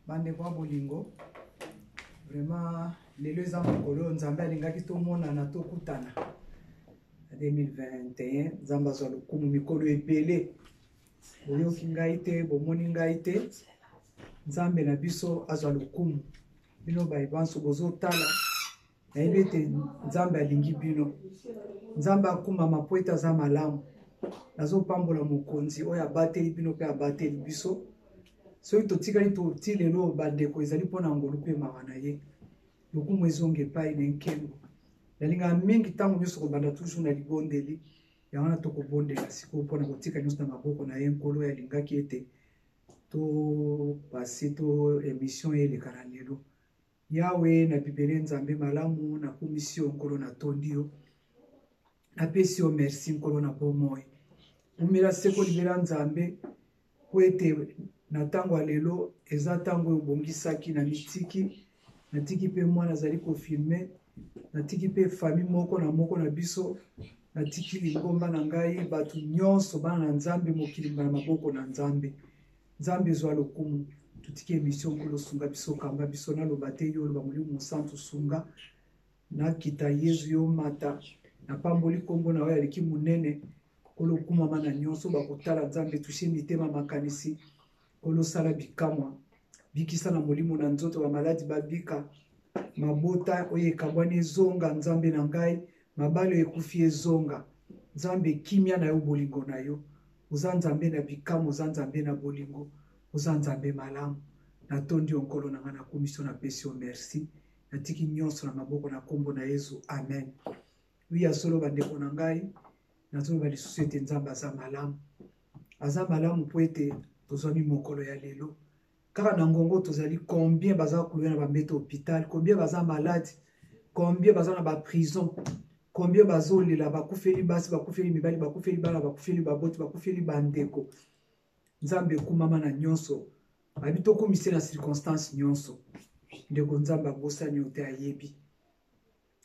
Bande kwa bolingo vraiment lelo eza mokolo nzambe alingaki tomonana tokutana 2021 nzambe azwa lokumu mikolo ebele boyoki ngai te bomoni ngai te nzambe na biso azwa lokumu bino bayebanso bozotala nayebi ete nzambe alingi bino nzambe akumama po ete aza malamu nazopambola mokonzi oyo abateli bino mpe abateli biso soki totikali toti lelo bandeko ezali mpona ngolu mpe mawa na ye lokumu ezonga epai na nkembo nalingaka mingi ntango nyonso kobanda toujours na libondeli yango wana tokobondela sikoyo mpona kotika nyonso na maboko na ye nkolo oyo alingaki ete topase to émission eleka na lelo yawe na bibele nzambe malamu nakumisi yo nkolo natondi yo napesi yo merci nkolo na bomoi umela seko libela nzambe po ete na ntango ya lelo eza ntango oyo obongisaki na mitiki natiki mpe mwana azali kofilme natiki mpe famille moko na biso natiki lingomba na ngai bato nyonso bana na nzambe mokilimba na maboko na nzambe nzambe ezwa lokumu tutiki émission nkolo sunga biso kamba biso naloba te yo oloba molimo mosantu sunga nakita yezu yo mata napamboli nkombo na oyo aleki monene kolo kumama na nyonso bakotala nzambe tushe mitema makanisi kolo sala bikamwa bikisa na molimo na nzoto bamaladi babika mabota oyo ekabwani ezonga nzambe na ngai mabalo ekufi ezonga nzambe kimia na yo bolingo na yo oza nzambe na bikamwa oza nzambe na bolingo oza nzambe malamu natondi yo nkolo na ngai nakumisi yo napesi yo merci natiki nyonso na maboko na nkombo na yezu amen wiya solo bandeko na ngai nazoloba lisusu ete nzambe aza malamu po ete tozwami mokolo ya lelo kaka na ngongo tozali combien baza kuluya na bambete hôpital combien baza malade combien baza na baprison combien bazolela bakufeli basi bakufeli mibali bakufeli bana bakufeli baboti bakufeli bandeko nzambe ekumama na nyonso babi tokumise na circonstance nyonso ndeko nzambe abosani yo te ayebi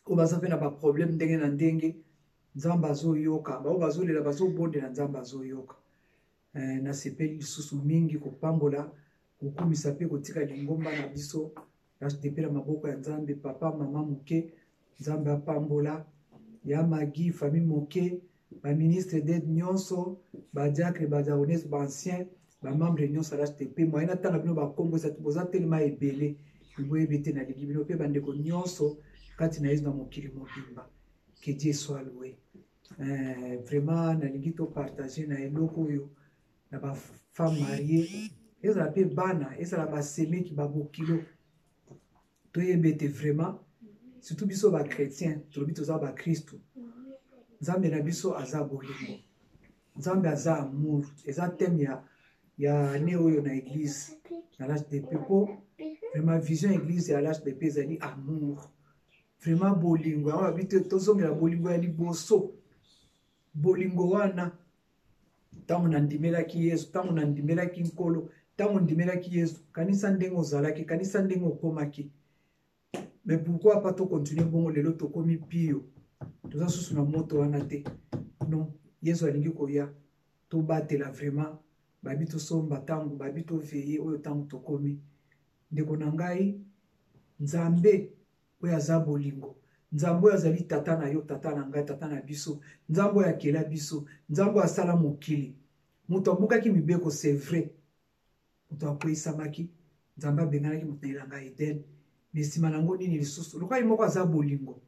oyo baza mpe na baproblème ndenge na ndenge nzambe azoyoka bao bazolela bazobondela nzambe azoyoka nasepeli lisusu mingi kopambola kokumisa mpe kotika lingomba na biso nadepe na maboko ya nzambe papa mama moke nzambe apambola ya magi famille moke baministre d'aide nyonso badiacre badiaconese baancien bamembre nyonso ya hdp moye natanga bino bakombo boza telema ebele boyebi te nalingi bino mpe bandeko nyonso kati na yesu na mokili mobimba que Dieu soit loué vraiment nalingi topartage na eloko oyo na bafemme marie ezala mpe bana ezala basemeki babokilo toyebi ete vraiment surtout biso bachrétien tolobi toza bakristu nzambe na biso aza bolingo nzambe aza amour eza teme ya ne oyo na église na l'hdp mpo vraiment vision église ya l'hdp ezali amour vraiment bolingo yango babi te tozongela bolingo ya liboso bolingo wana ntango nandimelaki yesu ntango nandimelaki nkolo ntango ndimelaki yesu kanisa ndenge ozalaki kanisa ndenge okomaki mais pourquoi pas tokontinue bongo lelo tokomi pio toza susu na moto wana te non yesu alingi koya tobatela vraiment babi tosomba ntango babi toveye oyo ntango tokomi ndeko na ngai nzambe oyo aza bolingo nzambe oyo azali tata na yo tata na ngai tata na biso nzambe oyo akela biso nzambe oyo asala mokili moto abukaki mibeko c'est vrai moto akweyisamaki nzambe abenganaki moto na elanga eden mais nsima nango nini lisusu lokola ye moko aza bolingo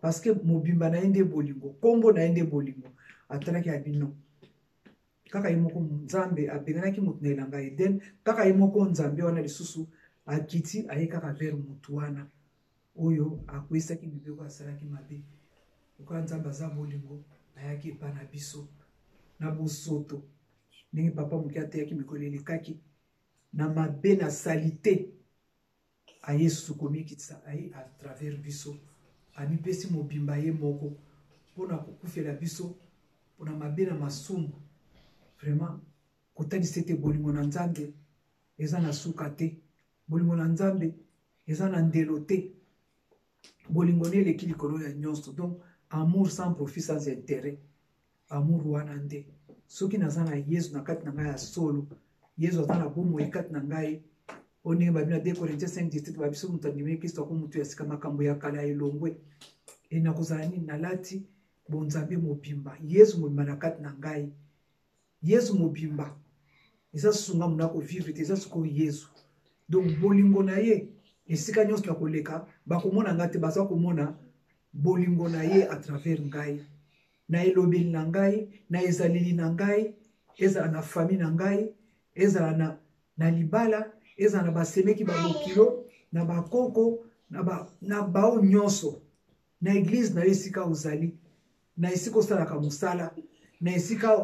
parce que mobimba na ye nde bolingo kombo na ye nde bolingo atalaki ya bino kaka ye moko nzambe abenganaki moto na elanga eden kaka ye moko nzambe wana lisusu akiti aye kaka vers motu wana oyo akwesaki mibeko asalaki mabe lokola nzambe aza bolingo ayaki epa na biso na bosoto ndenge papa moke ateyaki mikolo elekaki na mabe na salite aye susu komikitisa aye à travers biso amipesi mobimba ye moko mpona kokufela biso mpona mabe na masumu vraiment kotalisa ete bolingo na nzambe eza na suka te bolingo na nzambe eza na ndelo te bolingo ne eleki likolo ya nyonso donc amour sans profit sans intérêt amour wana nde soki naza na yesu na kati na ngai ya solo yesu aza na bomoi kati na ngai ondenge babi na 2 Corinthiens 5:17 babi soki moto andimeli kristo ako motu ya sika makambo ya kala elongwe e nakozala nini nalati bonzambe mobimba yesu mobimba na kati na ngai yesu mobimba eza susu nga mona kovivre te eza sikoyo yesu donc bolingo na ye esika nyonso na koleka bakomona nga te baza komona bolingo na ye à travers ngai na elobeli na ngai na ezaleli na ngai ezala na famille na ngai ezala na libala ezala na basemeki babokilo na bakoko na bao nyonso na église na yo esika ozali na esika osalaka mosala na esika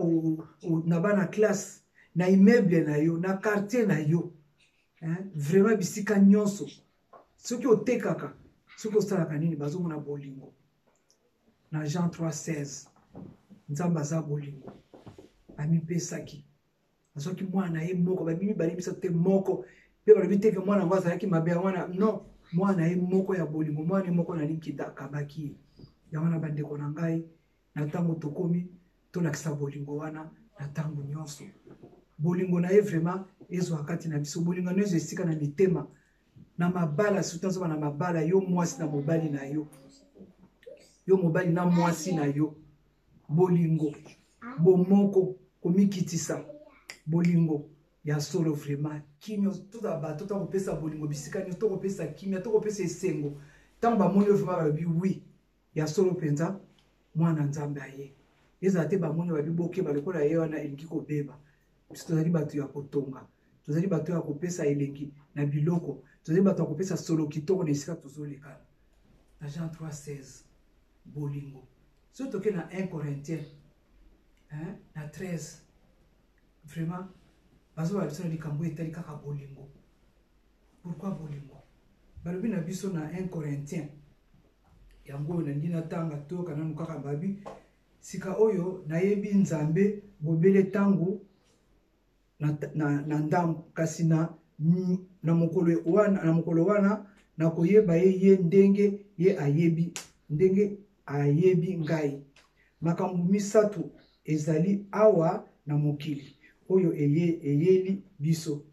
na bana classe na immeuble na yo na quartier na yo vraiment bisika nyonso soki otekaka soki osalaka nini bazomona bolingo na Jean 3:16 nzambe aza bolingo amipesaki azoki mwana ye moko babimi balibisa te moko pe balobi teke mwana ngo azalaki mabe wana non mwana ye moko ya bolingo mwana ye moko nalikida akabaki yango na bandeko na ngai na ntango tokomi tolakisa bolingo wana na ntango nyonso bolingo na ye vraiment ezwa kati na biso bolingo na ezo esika na mitema na mabala surtout azoba na mabala yo mwasi na mobali na yo mobali na mwasi na yo bolingo bomoko komikitisa bolingo ya solo vraiment kimio tuta bato to kopesa bolingo bisika nyonso to kopesa kimia to kopesa esengo ntango bamoni yo vraiment babi oui ya solo penza mwana nzambe aye ezala te bamoni babi bokeba lokola ye wana elingi kobeba biso tozali bato ya kotonga tozali bato ya kopesa elengi na biloko tozali bato ya kopesa solo kitoko na esika tozolekana na Jean 3:16 bolingo so toke na 1 Corinthiens na 13 vraiment bazoba biso na likambo etali kaka bolingo pourquoi bolingo balobi na biso na 1 Corinthiens yango oyo nalingi natanga toyoka nanu kaka babi sika oyo nayebi nzambe bobele ntango na ndambo kasi na mokolo wana nakoyeba ye ndenge ye ayebi ngai makambo misatu ezali awa na mokili oyo eyeli biso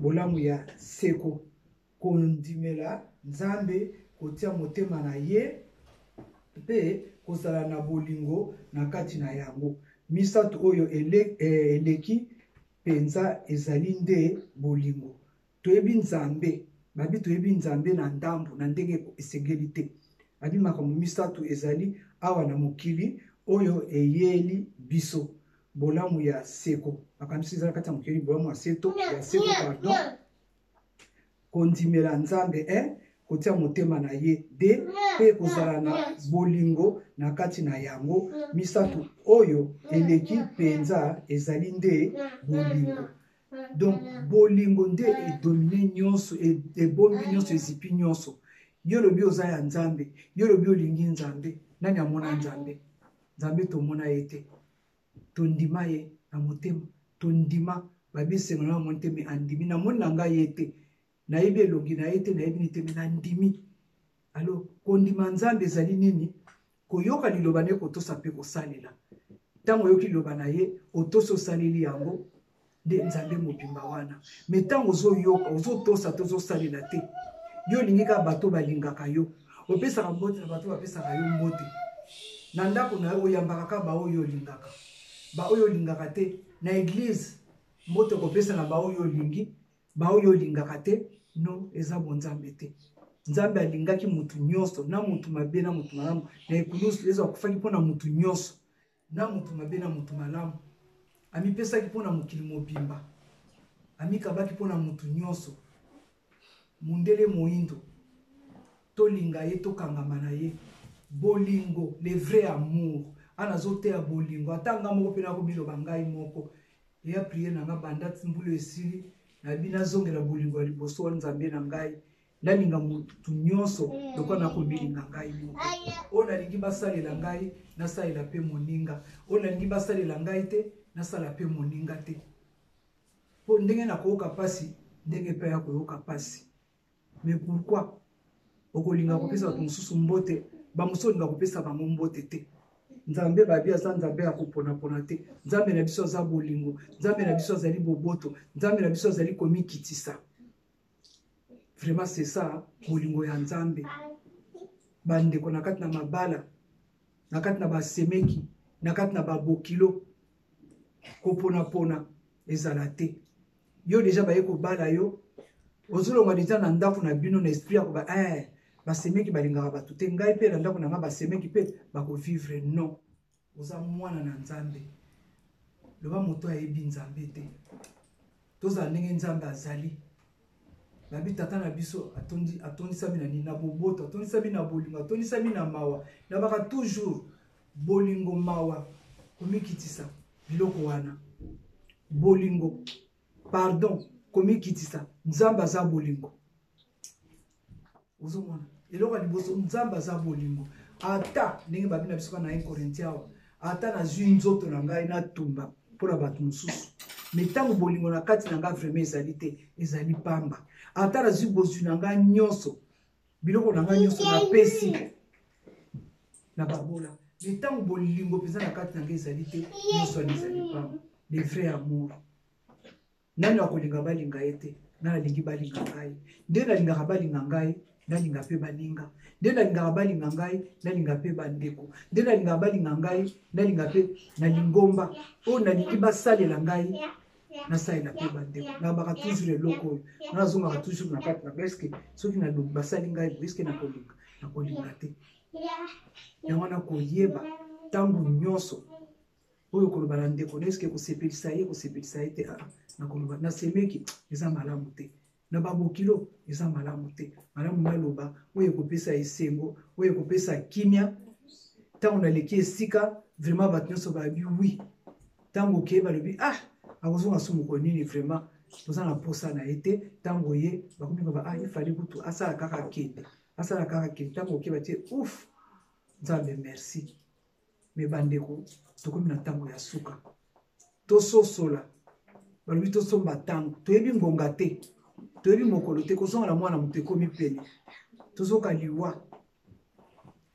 bolamu ya seko kondimela nzambe kotia motema na ye pe kozala na bolingo na kati na yango misatu oyo eleki penza ezali nde bolingo toyebi nzambe babi toyebi nzambe na ndambo na ndenge esengeli te babi makambo misatu ezali awa na mokili oyo eyeli biso bolamu ya seko makambo ezala kati ya mokili bolamu ya seko pardon kondimela nzambe kotia motema na ye de pe kozala na bolingo na kati na yango misatu oyo eleki penza ezali nde bolingo donc bolingo nde edomine nyonso ebombi nyonso ezipi nyonso yo lobi oza ya nzambe yo lobi olingi nzambe nani amona nzambe nzambe tomona ye te tondima ye na motema tondima babisengo na motema andimi na moni na ngai ye te nayebi elongi na ye te nayebi ni te na ndimi alo kondima nzambe ezali nini koyoka liloba ne kotosa mpe kosalela ntango oyoki liloba na ye otosi osaleli yango nde nzambe mobimba wana me ntango ozoyoka ozotosa te ozosalela te yo olingi kaka bato balingaka yo opesaka mbote na bato bapesaka yo mbote na ndako na yo oyambaka kaka baoyo olingaka baoyo olingaka te na eglize mbote kopesa na baoyo olingi baoyo olingaka te no eza bonzambe te nzambe alingaki mutu nyonso na mutu mabe na mutu malamu na ekulusu eza akufaki mpona mutu nyonso na mutu mabe na mutu malamu amipesaki mpona mokili mobimba amikabaki mpona mutu nyonso mundele moindo tolinga ye tokangama na ye bolingo le vrai amour ana zoteya bolingo atanga moko mpe nakobiloba ngai moko eya priere na nga banda mbulu esili nabi nazongela bolingo ya liboso wa nzambe na ngai nalinga mutu nyonso lokola nakobilinga ngai moko oyo nalingi basalela ngai nasalela mpe moninga oyo nalingi basalela ngai te nasala mpe moninga te mpo ndenge nakoyoka mpasi ndenge mpe ya koyoka mpasi mais pourquoi okolinga kopesa bato mosusu mbote bamosusu olinga kopesa bango mbote te nzambe babi aza nzambe ya kopona te nzambe na biso aza bolingo nzambe na biso azali boboto nzambe na biso azali komikitisa vraiment c'est ça bolingo ya nzambe bandeko na kati na mabala na kati na basemeki na kati na babokilo kopona ezala te yo deja baye kobala yo ozolonga deja na ndako na bino na esprit ya koba basemeki balingaka bato te ngai mpe na ndako na nga basemeki mpe bakovivre non oza mwana na nzambe loba moto ayebi nzambe te tozala ndenge nzambe azali babi tata na biso atondisami na nini na boboto atondisami na bolingo atondisami na mawa nabaka toujours bolingo mawa komikitisa biloko wana bolingo pardon komikitisa nzambe aza bolingo ozomona eloko ya liboso nzambe aza bolingo ata ndenge babi na biso na 1 Corinthiens awa ata nazwi nzoto na ngai natumba mpona bato mosusu me ntango bolingo na kati na ngai vraiment ezali te ezali pamba ata nazwi bozwi na ngai nyonso biloko na ngai nyonso napesi na babola me ntango bolingo mpenza na kati na ngai ezali te nyonso wana ezali pamba le vrai amour nani akolinga balinga ye te nani alingi balinga ngai nde nalingaka balinga ngai nalinga mpe baninga nde nalingaka balinga ngai nalinga mpe bandeko nde nalingaka balinga ngai nalinga mpe na lingomba oyo nalingi basalela ngai nasalela mpe bandeko nabaka toujours eloko oyo nazongaka toujours na kati na ngai eske soki nalobi basali ngai bo eske nakolinga te yango nakoyeba ntango nyonso oyo koloba na ndeko na eske kosepelisa ye te nakoloba nasemeki eza malamu te na babokilo eza malamu te malamu naloba oyo ekopesa esengo oyo ekopesa kimia ntango naleki esika vraiment bato nyonso babi wi ntango okeye balobi akozonga so moko nini vraiment toza na posa na ye te ntango ye bakomi koba ifali kutu asala kaka kende ntango okeye batie ouf nzambe merci me bandeko tokomi na ntango ya suka tososola balobi tosomba ntango toyebi ngonga te toyebi mokolo te kozonga na mwana moto ekomi pene tozoka liwa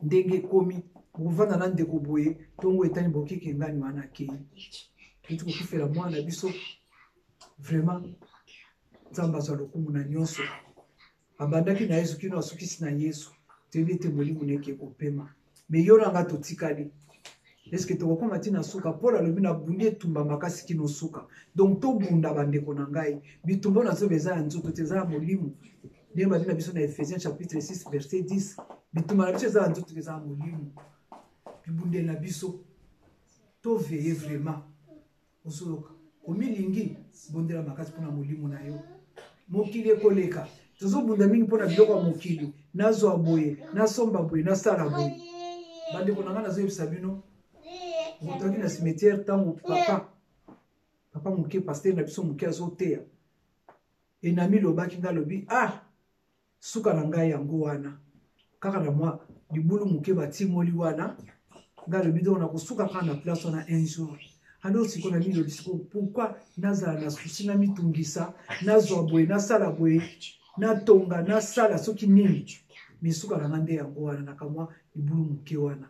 ndenge ekomi bokovanda na ndeko boye ntongo etani bokike ngani wana akei eti kokufela mwana biso vraiment nzambe azwa lokumu na nyonso abandaki na yesu kino asukisi na yesu toyebi ete molimo neke kopema me yo nanga totikali eske tokokoma ntina suka mpona alobi nabundi etumba makasi kino suka donc tobunda bandeko na ngai bitumba oyo nazoba eza ya nzoto te eza ya molimo ndenge babi na biso na Ephésiens chapitre 6 verset 10 bitumba na biso eza ya nzoto te eza ya molimo bibundeli na biso toveye vraiment osoloka omilingi bondela makasi mpona molimo na yo mokili ekoleka tozobunda mingi mpona biloko ya mokili nazwa boye nasomba boye nasala boye bandeko na ngai nazoyebisa bino motoki na cimetière ntango papa moke paster na biso moke azoteya enami lobaki ngai alobi suka na ngai yango wana kaka na mwa libulu moke batimoli wana ngai alobi donc nakosuka kaka na place wana un jour alors siko na milobi siko pourquoi nazala na susi na mitungisa nazwa boye nasala boye natonga nasala soki nini misuka na ngai nde yango wana nakamwa libulu moke wana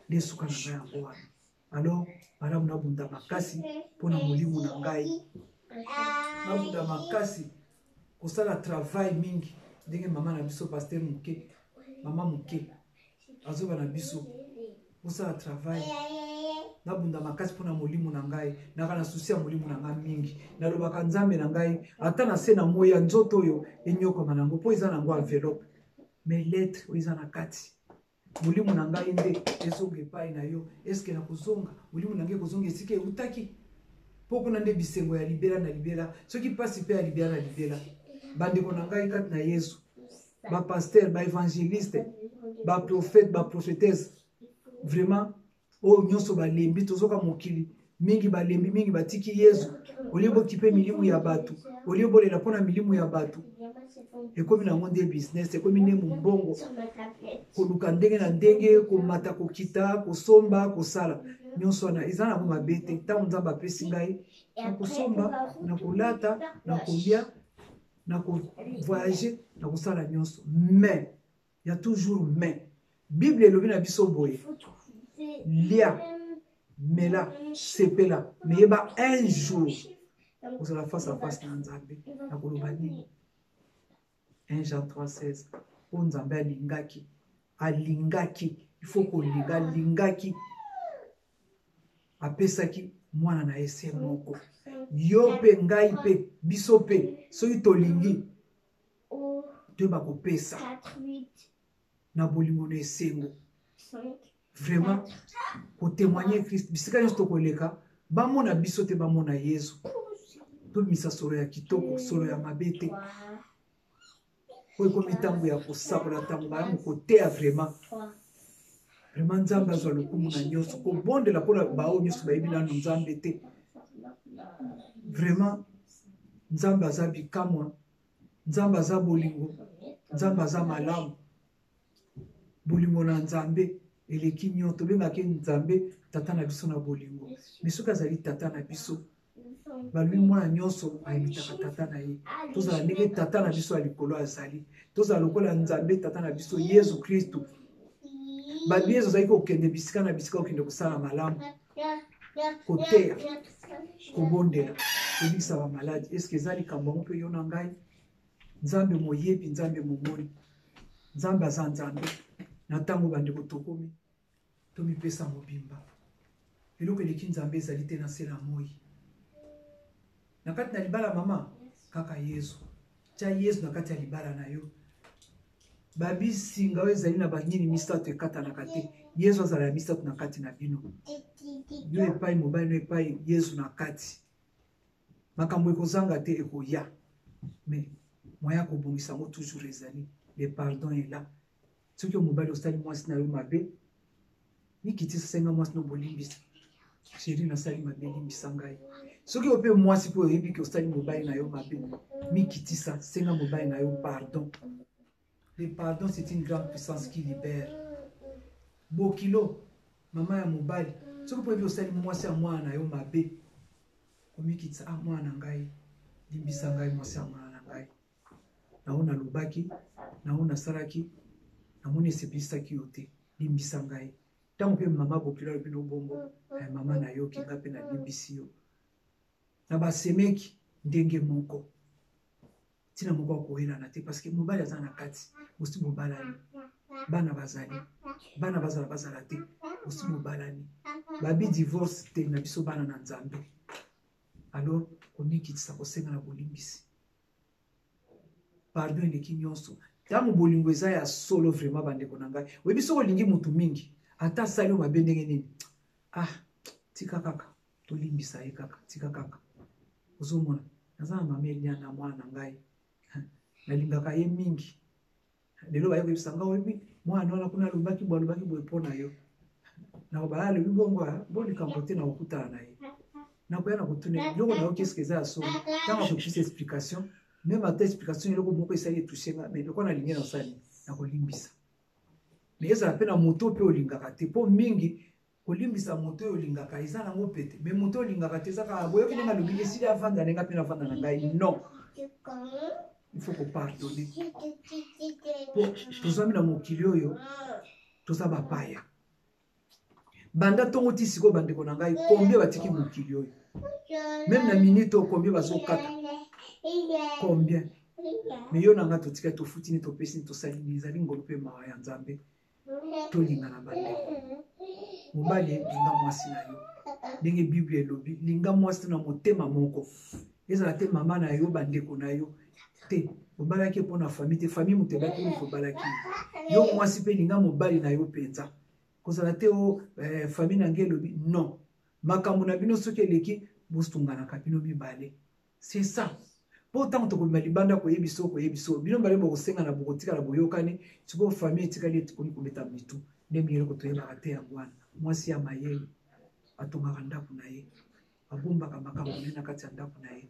nde suka na ngai yango wana alors malamu nabunda makasi mpona molimo na ngai nabunda makasi kosala travail mingi ndenge mama na biso paster moke mama moke azoba na biso kosala travail nabunda makasi mpona molimo na ngai naka na susi ya molimo na ngai mingi nalobaka nzambe na ngai ata na se na moi ya nzoto oyo enyokama nango mpo eza nango enveloppe mais lettre oyo eza na kati molimo na ngai nde ezonga epai na yo eske na kozonga molimo na ngai kozonga esika eutaki mpo kuna nde bisengo ya libela na libela soki mpasi mpe ya libela na libela bandeko na ngai kati na yesu bapaster baevangeliste baprofete baprofetese vraiment oyo nyonso balembi tozoka mokili mingi balembi mingi batiki yesu olie bokipe milimu ya bato olie bolela mpona milimu ya bato ekomi nango nde business ekomi nde mombongo koluka ndenge na ndenge komata kokita kosomba kosala nyonso wana eza nango mabe te ntango nzambe apesi ngai na kosomba na kolata na kolia na kovoyage na kosala nyonso mais ya toujours mais bible elobi na biso boye lia, mela, sepela. Mais il y a un jour, vous allez face à face dans Nzambe. Na kolobani. 1 Jean 3,16. O Nzambe alingaki. Alingaki. Il faut qu'on linga, lingaki. Apesaki, mwana na ese moko. Yo pe ngai pe, biso pe, soki tolingi. Dieu va kopesa. Na bolingo na esengo. Vraiment, pour témoigner Christ, bisika nyonso koleka, bamona biso te bamona Yesu. To misa solo ya kitoko, solo ya mabete. Ko ekomi tango ya kosakola tango ba mokote ya vraiment. Vraiment Nzambe azwa lokumu na nyonso, ko bondela pona bao nyonso bayebi na Nzambe te. Vraiment Nzambe aza bikamwa, Nzambe aza bolingo, Nzambe aza malamu. Bolingo na Nzambe eleki nyoto tobengaki Nzambe tata na biso na bolingo. Mais soki azali tata na biso, balui mwana nyonso ayebitaka tata na ye. Tozala ndenge tata na biso ya likolo azali. Tozala lokola Nzambe tata na biso Yesu Kristu. Babi Yesu azali kokende bisika na bisika kokende kosala malamu. Koteya, kobondela, kobikisa ba maladi. Eske ezali likambo yango mpe yo na ngai? Nzambe moyebi, Nzambe momoni. Nzambe aza Nzambe. Na ntango bandeko tokomi, tomipesa mobimba. Eloko eleki Nzambe ezali te na se na moi. Na kati na libala mama, kaka Yesu. Tia Yesu na kati ya libala na yo. Babi singa oyo ezali na banyini misato ekatanaka te. Yesu azala ya misato na kati na bino. Yo epai mobali no epai Yesu na kati. Makambo ekozanga te ekoya. Mais moya kobongisa yango toujours ezali. Le pardon est là. Soki mobali osali mwasi na yo mabe, nikitisa senga mwasi no bolimbisa. Chéri nasali mabe limbisa ngai. Soki ope mwasi po oyebi ke osali mobali na yo mabe, mikitisa senga mobali na yo pardon. Le pardon c'est une grande puissance qui libère. Bokilo, mama ya mobali, soki po oyebi osali mwasi ya mwana na yo mabe, komikitisa mwana ngai, limbisa ngai mwasi ya mwana na ngai. Naona lobaki, naona saraki, namoni eseplisaki yo te, limbisa ngai. Tango pe mama bokilo alobi no bongo, mama na yo kinga pe na limbisi yo. Na basemeki ndenge moko. Tina moko akoyelana te parce que mobali aza na kati, osi mobalani. Bana bazali bazala te, osi mobalani. Babi divorce te na biso bana na Nzambe. Alors komikitisa kosenga na bolimbisi. Pardon eleki nyonso. Tango bolingo eza ya solo vraiment bandeko na ngai. Oyebi soko olingi mutu mingi, ata sali o mabe ndenge nini. Tika kaka, tolimbisa ye kaka, tika kaka. Ozomona, naza na mama Elia na mwana na ngai. Nalingaka ye mingi. Lelo baye koyebisa nga oyebi mwana wana kuna alobaki boye mpona yo. Na kobala alobi bongo likambo te na kokutana na ye. Nakoya na kotuna biloko na yo qu'est-ce que eza ya solo. Ntango akopesa explication, même ata explication eloko moko esali etushe nga, mais loko nalingi na osali na kolimbisa. Mais ezala mpe na moto mpe olingaka te mpo mingi kolimbisa moto oyo olingaka eza nango pete. Mais moto olingaka te eza kaka boyoki ndenge alobi esili avanda ndenge mpe navanda na ngai. Non, il faut kopardonner. Tozwami na mokili oyo toza bapaya. Banda tongo ti siko bandeko na ngai combien batiki mokili oyo. Même na minute oyo combien bazokata. Combien. Mais yo nanga totika tofutini topesi tosali ezali ngolo mpe mawa ya Nzambe. Tolinga na bandeko. Mobali linga mwasi na yo. Ndenge Bible elobi linga mwasi na motema moko. Ezala te mama na yo bandeko na yo. Te obalaki mpona famille te famille mutebaki oyo kobalaki. Yo mwasi mpe linga mobali na yo penza. Kozala te o famille na nge elobi non. Makambo na bino soki eleki bosunganaka bino mibale. C'est ça. Po tango tokobima libanda koyebiso bino mbale bokosenga na bokotika na boyokani siko famille etikali etikoni kobeta mitu ndenge eloko toyebaka te yango wana. Mwasi ya mayele atongaka ndako na ye, abombaka makambo na kati ya ndako na ye.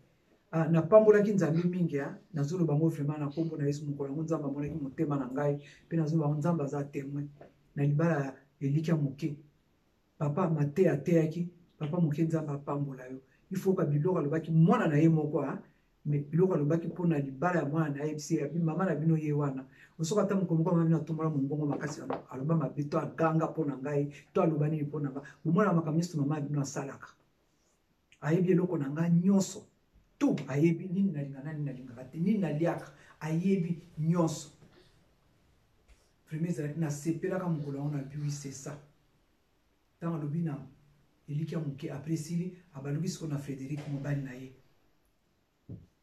Na pambolaki Nzambe mingi nazoloba bango vraiment na kombo na Yesu mokolo yango Nzambe amonaki motema na ngai mpe nazoloba bango Nzambe aza témoin na libala elika moke. Papa Mateya ateyaki, papa moke Nzambe apambola yo. Il faut ka biloko alobaki mwana na ye moko mais biloko alobaki mpona libala ya mwana na ye bisi mama na bino ye wana osoka ata mokomoko mama bino atombola mongongo makasi aloba mabe to aganga mpona ngai to aloba nini mpona ngai bomona makambo nyonso mama bino asalaka ayebi eloko na ngai nyonso tu ayebi nini nalingaka nini nalingaka te nini naliaka ayebi nyonso vraiment ezalaki nasepelaka mokolo yango na biwi c'est ça ntango alobi na eliki ya moke après esili abaluki siko na Frédéric mobali na ye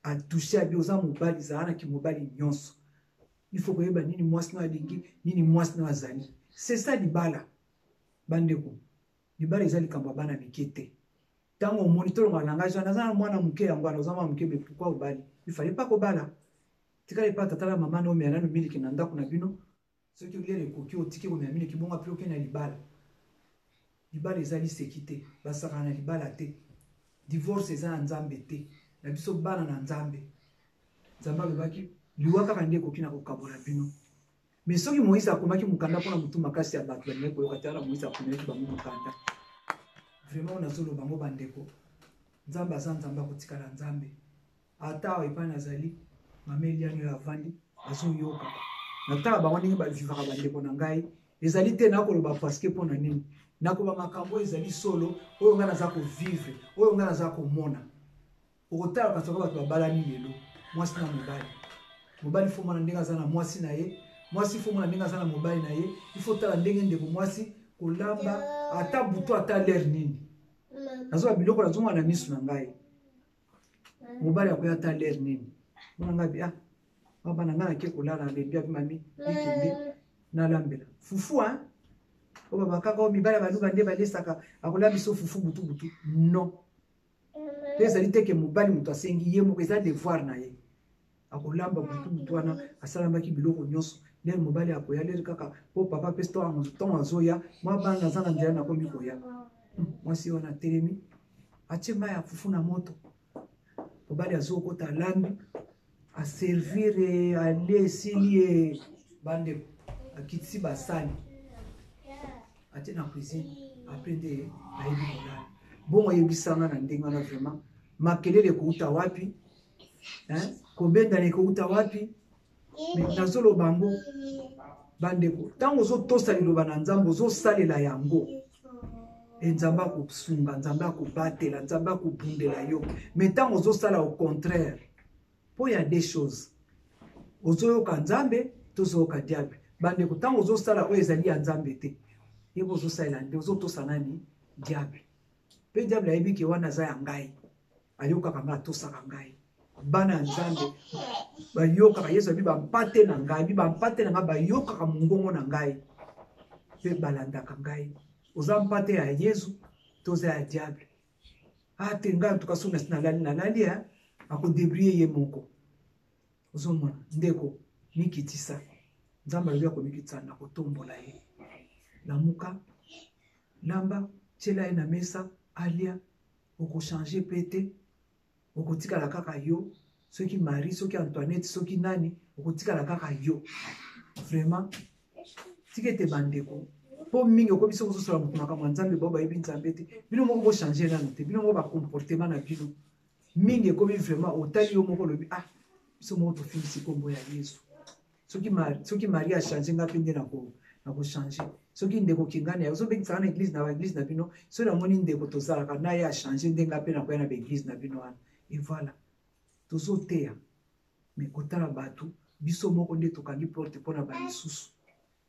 atouche abi oza mobali ezalaki mobali nyonso il faut koyeba nini mwasi na alingi nini mwasi na azali c'est ça libala bandeko libala eza likambo ya bana mike te ntango omoni tolonga langage wana aza na mwana moke yango wana oza mwana moke me pourquoi obali il fallait pas kobala tikala pa tata na mama na omela nano miliki na ndako na bino soki oliere ekoki otiki komela miliki bongo apres okende na libala libala ezali seki te basaka na libala te divorce eza na nzambe te na biso bana na nzambe nzambe alobaki liwa kaka nde ekoki na kokabola bino mais soki Moïse akomaki mokanda mpona motu makasi ya bato balingai koyoka te wana Moïse akomelaki bango mokanda vraiment nazoloba bango bandeko nzambe aza nzambe akotikala nzambe ata awa epai nazali mama Eliane oyo avandi azoyoka natala bango ndenge bavivaka bandeko na ngai ezali te nakoloba parceke mpona nini nakoba makambo ezali solo oyo ngai naza kovivre oyo ngai naza komona okotala kasi bato babalani lelo mwasi na mobali mobali fo mwana ndenge aza na mwasi na ye mwasi fo mwana ndenge aza na mobali na ye ifo tala ndenge ndeko mwasi kolamba ata butu ata lere nini nazoba biloko nazonga na miso na ngai mobali akoya ata lere nini mona ngai bia babana ngai nake kolala lembi abi mami ekende nalambela fufu oyo babakaka oyo mibali baluba nde balesaka akola biso fufu butu butu non pe ezali te ke mobali moto asengi ye moko eza devoir na ye akolamba butu butu wana asalambaki biloko nyonso lere mobali akoya lere kaka po papa mpe ntongo azoya mwa bana aza na nzela nakomi koya mwasi wana atelemi atie mai ya fufu na moto mobali azokota alambi aservire ale esili ye bandeko akitisi basali atie na cuisine apres nde ayebi kolala bongo ayebisanga na ndenge wana vraiment makelele ekouta wapi kobendana ekouta wapi nazoloba yango bandeko ntango ozotosa liloba na nzambe ozosalela yango nzambe akosunga nzambe akobatela nzambe akobundela yo mais ntango ozosala au contraire mpo ya des choses ozoyoka nzambe tozoyoka diable bandeko ntango ozosala oyo ezali ya nzambe te yebo ozosalela nde ozotosa nani diable mpe diable ayebi ke wana aza ya ngai ayokaka ngai atosaka ngai bana ya nzambe bayokaka yesu abi bampate na ngai bi bampate na ngai bayokaka mongongo na ngai mpe balandaka ngai oza mpate ya yesu toza ya diable ate ngai tuka so nalali akodebrie ye moko ozomona ndeko mikitisa nzambe alobi akomikitisa na kotombola ye lamuka lamba tiela ye na mesa alia okochange pe te okotikala kaka yo soki Marie soki Antoinette soki nani okotikala kaka yo vraiment tika ete bandeko po mingi okoki biso kozosola moto makambo ya nzambe bao bayebi nzambe te bino moko bochange nano te bino moko bacomportement na bino mingi ekomi vraiment otali yo moko olobi biso moko tofingisi nkombo ya yesu soki Marie achange nga mpe nde nakochange soki ndeko kingani ozobekisaka na eglise na baeglise na bino soki namoni ndeko tozalaka na ye achange nde nga mpe nakoya na baeglise na bino wana et voilà tozoteya mais kotala bato biso moko nde tokangi porte mpona balisusu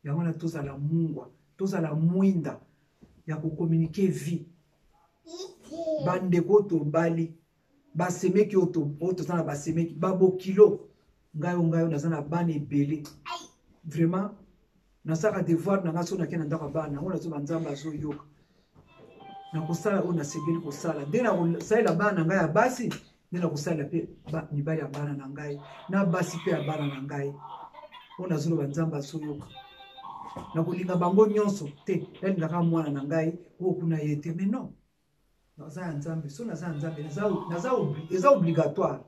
yango wana tozala mungwa tozala mwinda ya kokommunike vie bandeko tobali basemeki oyo toza na basemeki babokilo ngayo naza na bana ebele vraiment nasaka devoir na nga so nake na ndako ya bana yango nazoba nzambe azoyoka nakosala oyo nasengeli kosala nde nakosalela bana na ngai ya basi nde nakosalela mpe mibali ya bana na ngai na basi mpe ya bana na ngai oyo nazoloba nzambe azoyoka nakolinga bango nyonso te nalingaka mwana na ngai oyo kuna ye te mais non naza ya nzambe so naza ya nzambe eza obligatoire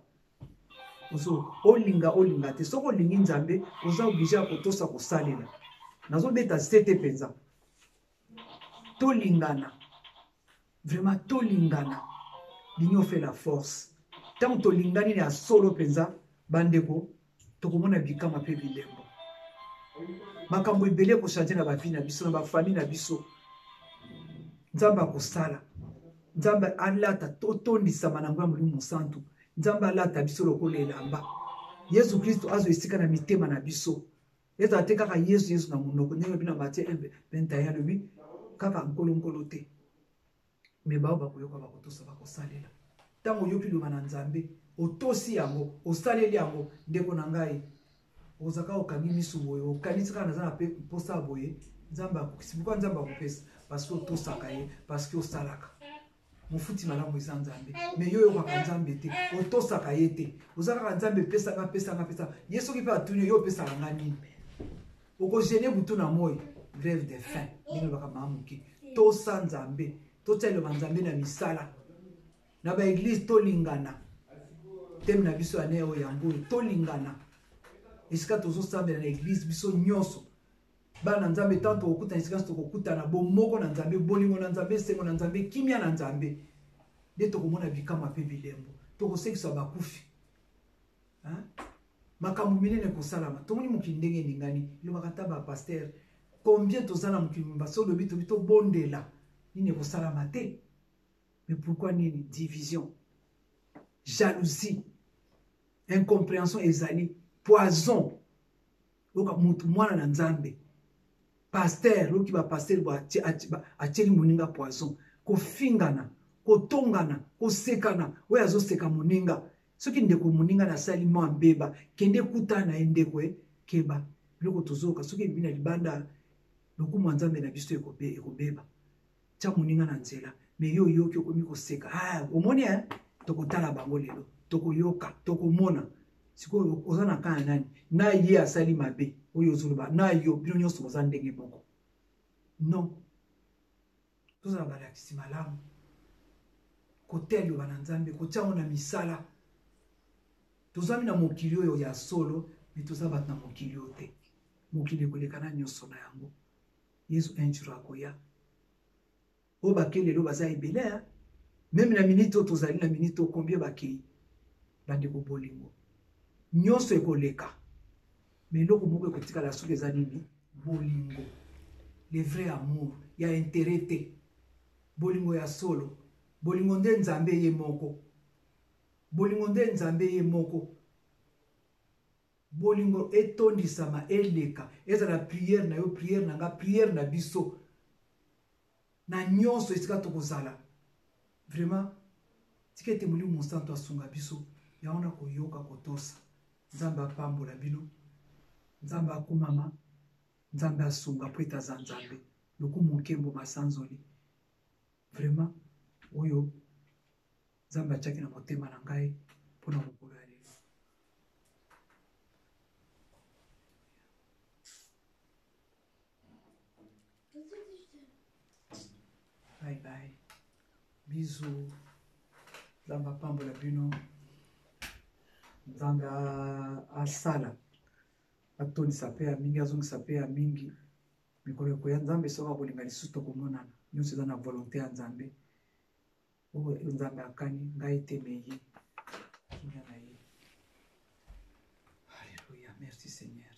olinga te soki olingi nzambe oza oblige ya kotosa kosalela nazobeta sete mpenza tolingana vraiment tolingana l'union fait la force tant tolingani na solo penza bandeko tokomona bikama pe bilembo makambo ebele ko changer na ba vie na biso na ba famille na biso nzambe akosala nzambe alata totondisama na ngwa Molimo Santu nzambe alata biso lokola elamba Yesu Kristo azo esika na mitema na biso eza te kaka Yesu na monoko ndenge bina Matthieu 1:21 alobi kaka nkolo te me bao bakoyoka bakotosa bakosalela ntango oyoki liloba na nzambe otosi yango osaleli yango ndeko na ngai ozaka okangi miso boye okanisi kaka naza na mposa boye nzambe akokisi pourkui nzambe akopesa parce que otosaka ye parce que osalaka mofuti malamu eza nzambe me yo oyokaka nzambe te otosaka ye te oza kaka nzambe pesanga ye soki mpe atuni yo opesaka nga nini okogene butu na moi grève de faim ndenge olobaka maa moke tosa nzambe totia liloba nzambe na misala na baeglise tolingana teme na biso ya ne oyo yango tolingana esika tozosambela na eglise biso nyonso bana nzambe tant tokokutana esika tokokutana bomoko na nzambe bolingo na nzambe esengo na nzambe kimia na nzambe nde tokomona bikama mpe bilembo tokosekisa bakufi makambo minene kosalama tomoni mokili ndenge eningani elobaka ta bapaster combien toza na mokili mbasi olobi tobi tobondela nini ekosalama te mais pourquoi nini division jalousie incompréhension ezali poison oka mutu mwana na nzambe pasteur oki ba pasteur bo atieli moninga poison kofingana kotongana kosekana oyo azoseka moninga soki ndeko moninga na sali mwa mbeba kende kuta na ndeko keba biloko tozoka soki bina libanda lokumu nzambe na biso ekobeba tia moninga na nzela me yo yoki okomi koseka omoni tokotala bango lelo tokoyoka tokomona sikoyo oza na kana nani na ye asali mabe oyo ozoloba na yo bino nyonso boza ndenge moko non tozala balakisi malamu kotia liloba na nzambe kotia ngo na misala tozwami na mokili oyo ya solo me toza bato na mokili oyo te mokili ekolekana nyonso na yango Yesu un jour akoya oyo bakei lelo baza ebele meme na minute oyo tozali na minute oyo combien bakei bandeko bolingo nyonso ekoleka me eloko moko ekotikala soki eza nini bolingo le vrai amour ya intérêt te bolingo ya solo bolingo nde nzambe ye moko bolingo nde nzambe ye moko bolingo etondisama eleka ezala prière na yo prière na nga prière na biso na nyonso esika tokozala vraiment tika ete Molimo Santu asunga biso yango na koyoka kotosa nzambe apambola bino nzambe akumama nzambe asunga po ete aza nzambe lokumu nkembo masanzoli vraiment oyo nzambe atiaki na motema na ngai mpona mokolo ya lelo. Bye bye. Bisous. Nzambe apambola bino. Nzambe asala. Atondisa pe ya mingi, azongisa pe ya mingi. Mikolo ekoya nzambe soki akolinga lisusu tokomonana. Nyonso eza na volonté ya nzambe. Oyo nzambe akani ngai te me ye. Alléluia. Merci Seigneur.